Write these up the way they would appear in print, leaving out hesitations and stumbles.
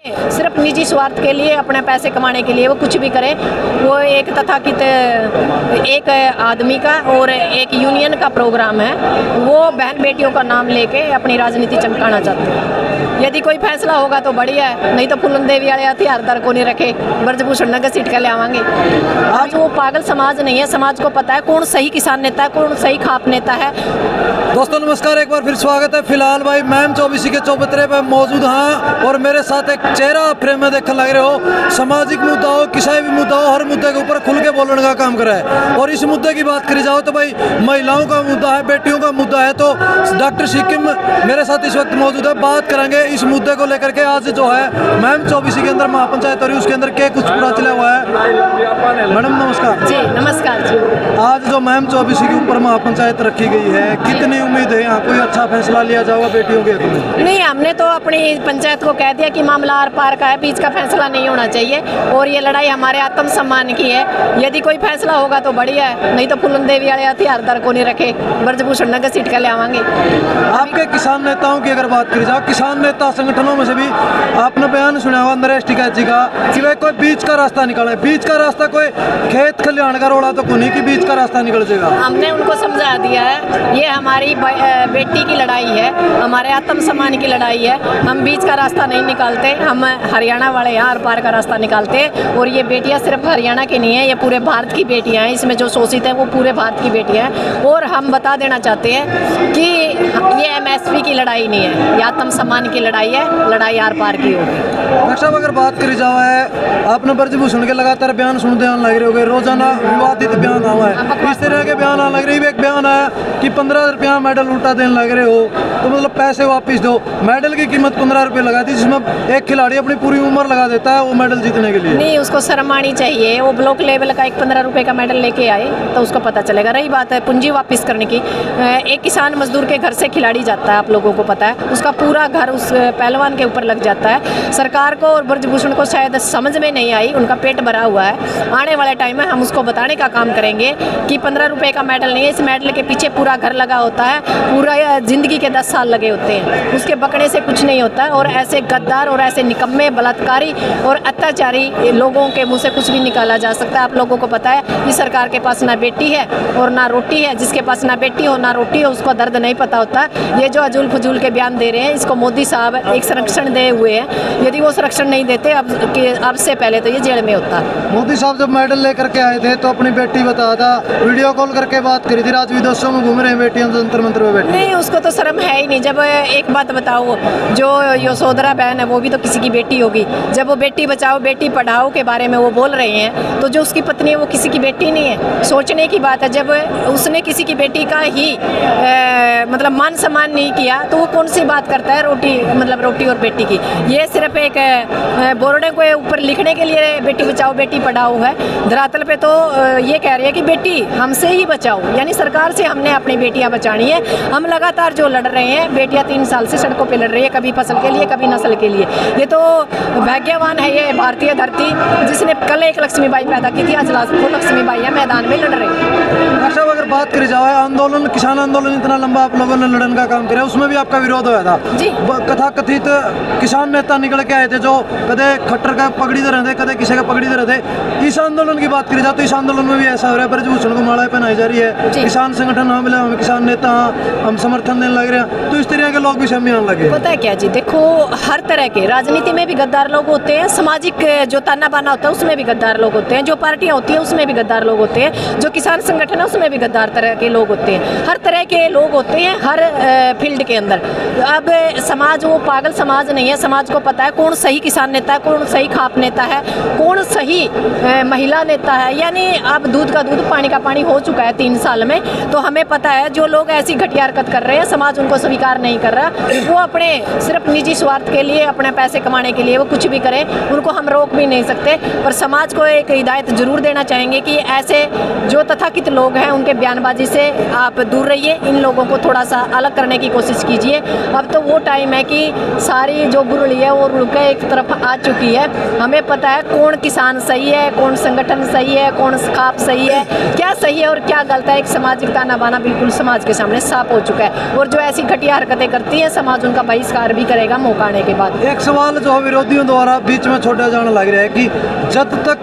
सिर्फ निजी स्वार्थ के लिए, अपने पैसे कमाने के लिए वो कुछ भी करे। वो एक तथाकथित एक आदमी का और एक यूनियन का प्रोग्राम है, वो बहन बेटियों का नाम लेके अपनी राजनीति चमकाना चाहते हैं। यदि कोई फैसला होगा तो बढ़िया है, नहीं तो फूलन देवी वाले हथियारदार को नहीं रखे, ब्रजभूषण नगर सीट के ले आवांगे। आज वो पागल समाज नहीं है, समाज को पता है कौन सही किसान नेता है, कौन सही खाप नेता है। दोस्तों नमस्कार, एक बार फिर स्वागत है। फिलहाल भाई मैम 24 के चौबतरे पे मौजूद हाँ, और मेरे साथ एक चेहरा फ्रेम में देखने लग रहे हो। सामाजिक मुद्दा हो, किसी भी मुद्दा हो, हर मुद्दे के ऊपर खुल के बोलने का काम करा है। और इस मुद्दे की बात करी जाओ तो भाई महिलाओं का मुद्दा है, बेटियों का मुद्दा है। तो डॉक्टर सिक्किम मेरे साथ इस वक्त मौजूद है। बात करेंगे इस मुद्दे को लेकर के। आज जो है मैम 24 के अंदर महापंचायत हो रही है, उसके अंदर क्या कुछ पूरा चला हुआ है। मैडम नमस्कार जी नमस्कार जी। आज जो मैम 24 के ऊपर महापंचायत रखी गई है, कितनी उम्मीद है यहाँ कोई अच्छा फैसला लिया जाएगा बेटियों के हक में? नहीं, हमने तो अपनी पंचायत को कह दिया कि मामला आर पार का है, बीच का फैसला नहीं होना चाहिए और ये लड़ाई हमारे आत्म सम्मान की है। यदि कोई फैसला होगा तो बढ़िया है, नहीं तो फूलन देवी वाले हथियारदार को नहीं रखे, ब्रजभूषण नगर सीट के ले आवांगे। आपके किसान नेताओं की अगर बात करी जाए, किसान नेता संगठनों में से भी आपने बयान सुना होगा नरेश टिकैत जी का कि वे कोई बीच का रास्ता निकाले। बीच का रास्ता कोई खेत खलिहान का रोड़ा तो नहीं कि बीच का रास्ता निकल जाएगा। हमने उनको समझा दिया है, ये हमारी बेटी की लड़ाई है, हमारे आत्म सम्मान की लड़ाई है। हम बीच का रास्ता नहीं निकालते, हम हरियाणा वाले यहाँ आर पार का रास्ता निकालते हैं। और ये बेटियाँ सिर्फ हरियाणा की नहीं है, ये पूरे भारत की बेटियाँ हैं। इसमें जो शोषित हैं वो पूरे भारत की बेटियाँ हैं। और हम बता देना चाहते हैं कि ये MSP की लड़ाई नहीं है, ये आत्म सम्मान की लड़ाई है, लड़ाई आर पार की होगी। डॉक्टर साहब अगर बात करी जाए, आपने ब्रजभूषण के लगातार बयान सुनते आने लग रहे हो गए, रोजाना विवादित बयान आवा है, इस तरह के बयान आने लग रहे। एक बयान आया कि 15 रुपया मेडल उल्टा देने लग रहे हो, तो मतलब पैसे वापस दो। मेडल की कीमत 15 रुपये लगा दी, जिसमें एक खिलाड़ी अपनी पूरी उम्र लगा देता है वो मेडल जीतने के लिए। नहीं, उसको शर्म आनी चाहिए। वो ब्लॉक लेवल का एक 15 रुपये का मेडल लेके आए तो उसको पता चलेगा। रही बात है पूंजी वापस करने की, एक किसान मजदूर के घर से खिलाड़ी जाता है, आप लोगों को पता है, उसका पूरा घर उस पहलवान के ऊपर लग जाता है। सरकार को और ब्रजभूषण को शायद समझ में नहीं आई, उनका पेट भरा हुआ है। आने वाले टाइम में हम उसको बताने का काम करेंगे कि 15 रुपये का मेडल नहीं है, इस मेडल के पीछे पूरा घर लगा होता है, पूरा जिंदगी के 10 साल लगे होते हैं। उसके बकने से कुछ नहीं होता। और ऐसे गद्दार और ऐसे निकम्मे बलात्कारी और अत्याचारी लोगों के मुंह से कुछ भी निकाला जा सकता है। आप लोगों को पता है इस सरकार के पास ना बेटी है और ना रोटी है। जिसके पास ना बेटी हो ना रोटी हो, उसको दर्द नहीं पता होता। ये जो अजूल फजूल के बयान दे रहे हैं, इसको मोदी साहब एक संरक्षण दे हुए हैं। यदि वो संरक्षण नहीं देते अब से पहले तो ये जेल में होता। मोदी साहब जब मेडल लेकर के आए थे तो अपनी बेटी बताया था, वीडियो कॉल करके बात करी थी, राज विदेशों में घूम रहे हैं बेटियां जंतर मंत्र में बैठी। नहीं, उसको तो शर्म है ही नहीं। जब एक बात बताओ, जो यशोधरा बहन है वो भी तो किसी की बेटी होगी। जब वो बेटी बचाओ बेटी पढ़ाओ के बारे में वो बोल रहे हैं, तो जो उसकी पत्नी है वो किसी की बेटी नहीं है। सोचने की बात है, जब उसने किसी की बेटी का ही मतलब मान सम्मान नहीं किया तो वो कौन सी बात करता है रोटी और बेटी की। ये सिर्फ एक बोर्ड के ऊपर लिखने के लिए बेटी बचाओ बेटी पढ़ाओ है। धरातल पे तो ये कह रही है कि बेटी हमसे ही बचाओ, यानी सरकार से हमने अपनी बेटियां बचानी है। हम लगातार जो लड़ रहे हैं, बेटियां 3 साल से सड़कों पे लड़ रही है, कभी फसल के लिए कभी नस्ल के लिए। ये तो भाग्यवान है ये भारतीय धरती, जिसने कल एक लक्ष्मीबाई पैदा की थी, आज लाखों लक्ष्मीबाई है मैदान में लड़ रही है। अच्छा, अगर बात करी जाए आंदोलन, किसान आंदोलन इतना लंबा आप लोगों ने लड़ने का काम किया, उसमें भी आपका विरोध हुआ था जी। कथा कथित किसान नेता निकल के आए थे जो कदे खट्टर का पगड़ी दे रहे थे, कदे किसी का पगड़ी दे रहे थे। इस आंदोलन की बात करी जाए तो इस आंदोलन में भी ऐसा हो रहा है, ब्रजभूषण को माला पहनाई जा रही है, किसान संगठन हम किसान नेता हम समर्थन देने लग रहे हैं, तो इस तरह के लोग भी सामने आने लगे। पता है क्या जी, देखो हर तरह के राजनीति में भी गद्दार लोग होते हैं, सामाजिक जो ताना बाना होता है उसमें भी गद्दार लोग होते हैं, जो पार्टियां होती हैं उसमें भी गद्दार लोग होते हैं, जो किसान संगठन है उसमें भी गद्दार तरह के लोग होते हैं। हर तरह के लोग होते हैं हर फील्ड के अंदर। अब समाज वो पागल समाज नहीं है, समाज को पता है कौन सही किसान नेता है, कौन सही खाप नेता है, कौन सही महिला नेता है। यानी अब दूध का दूध पानी का पानी हो चुका है 3 साल में। तो हमें पता है जो लोग ऐसी घटिया हरकत कर रहे हैं, समाज उनको स्वीकार नहीं कर रहा। वो अपने सिर्फ निजी स्वार्थ के लिए, अपने पैसे कमाने के लिए वो कुछ भी करें, उनको हम रोक भी नहीं सकते। पर समाज को एक हिदायत जरूर देना चाहेंगे कि ऐसे जो तथाकथित लोग हैं उनके बयानबाजी से आप दूर रहिए, इन लोगों को थोड़ा सा अलग करने की कोशिश कीजिए। अब तो वो टाइम है कि सारी जो बुरड़ी है वो रुक के एक तरफ आ चुकी है। हमें पता है कौन किसान सही है, कौन संगठन सही है, कौन खाप सही है, क्या सही है और क्या गलत है। एक सामाजिक ताना बाना बिल्कुल समाज के सामने साफ हो चुका है और जो ऐसी घटिया हरकतें करती है समाज उनका बहिष्कार भी करेगा मौका आने के बाद। एक सवाल जो विरोधियों द्वारा बीच में छोड़ा जाने लग रहा है कि जब तक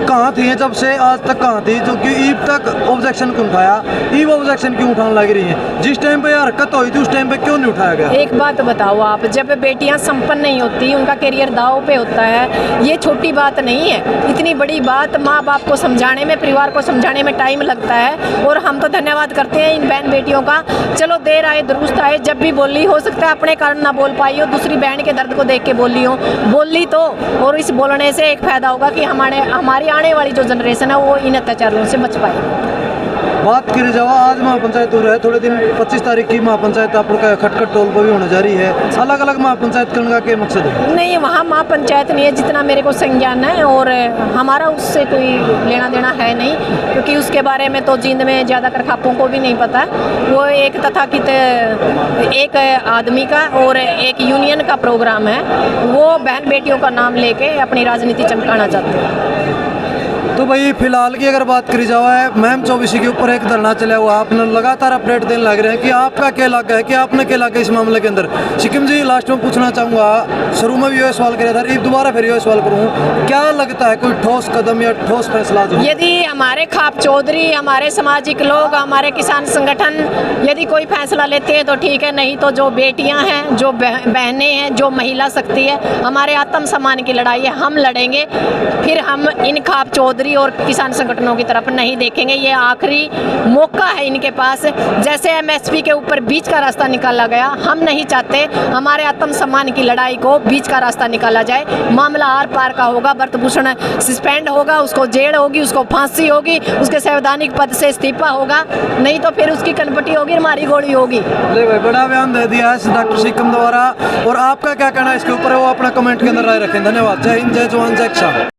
कहाँ थी जब से आज तक कहाँ थी, जो कि ईब तक ऑब्जेक्शन क्यों उठाया, ईब ऑब्जेक्शन क्यों उठाने लग रही है? जिस टाइम पे हरकत हुई थी उस टाइम पे क्यों नहीं उठाया गया? एक बात बताओ आप, जब बेटियां संपन्न नहीं होती, उनका करियर दांव पे होता है, ये छोटी बात नहीं है। इतनी बड़ी बात माँ बाप को समझाने में, परिवार को समझाने में टाइम लगता है और हम तो धन्यवाद करते हैं इन बहन बेटियों का। चलो देर आए दुरुस्त आए, जब भी बोली हो सकता है अपने कारण ना बोल पाई हो, दूसरी बहन के दर्द को देख के बोली हो, बोली तो। और इस बोलने से एक फायदा होगा कि हमारी आने वाली जो जनरेशन है वो इन अत्याचारों से बच पाएगी। बात करी जाओ आज महापंचायत हो रहा है, थोड़े दिन 25 तारीख की महापंचायत आप लोग का खटखट टोल पर भी होने जा रही है। अलग अलग महापंचायत करने का क्या मकसद है? नहीं, वहाँ महापंचायत नहीं है जितना मेरे को संज्ञान है और हमारा उससे कोई लेना देना है नहीं, क्योंकि उसके बारे में तो जींद में ज़्यादातर खापों को भी नहीं पता। वो एक तथाकथित एक आदमी का और एक यूनियन का प्रोग्राम है, वो बहन बेटियों का नाम लेके अपनी राजनीति चमकाना चाहते हैं। तो भाई फिलहाल की अगर बात करी जाए मैम 24 के ऊपर एक धरना चला हुआ, आपने लगातार अपडेट देने लग रहे हैं कि आपका क्या लगा है, कि आपने क्या लगा इस मामले के अंदर? सिक्किम जी लास्ट में पूछना चाहूँगा, शुरू में भी यही सवाल किया था, एक दोबारा फिर यही सवाल करूँ, क्या लगता है कोई ठोस कदम या ठोस फैसला जो यदि हमारे खाप चौधरी, हमारे सामाजिक लोग, हमारे किसान संगठन यदि कोई फैसला लेते हैं तो ठीक है, नहीं तो जो बेटियां हैं, जो बहनें हैं, जो महिला शक्ति है, हमारे आत्म सम्मान की लड़ाई है, हम लड़ेंगे। फिर हम इन खाप चौधरी और किसान संगठनों की तरफ नहीं देखेंगे। ये आखिरी मौका है इनके पास। जैसे एमएसपी के ऊपर बीच का रास्ता निकाला गया, हम नहीं चाहते हमारे आत्म सम्मान की लड़ाई को बीच का रास्ता निकाला जाए। मामला आर पार का होगा, व्रतभूषण सस्पेंड होगा, उसको जेल होगी, उसको फांसी होगी, उसके संवैधानिक पद से इस्तीफा होगा, नहीं तो फिर उसकी कनपटी होगी, हमारी गोली होगी। ले भाई बड़ा बयान दे दिया है डॉक्टर सिक्किम द्वारा, और आपका क्या कहना है इसके ऊपर वो अपना कमेंट के अंदर राय रखें। धन्यवाद। जय हिंद, जय जवान, जय किसान।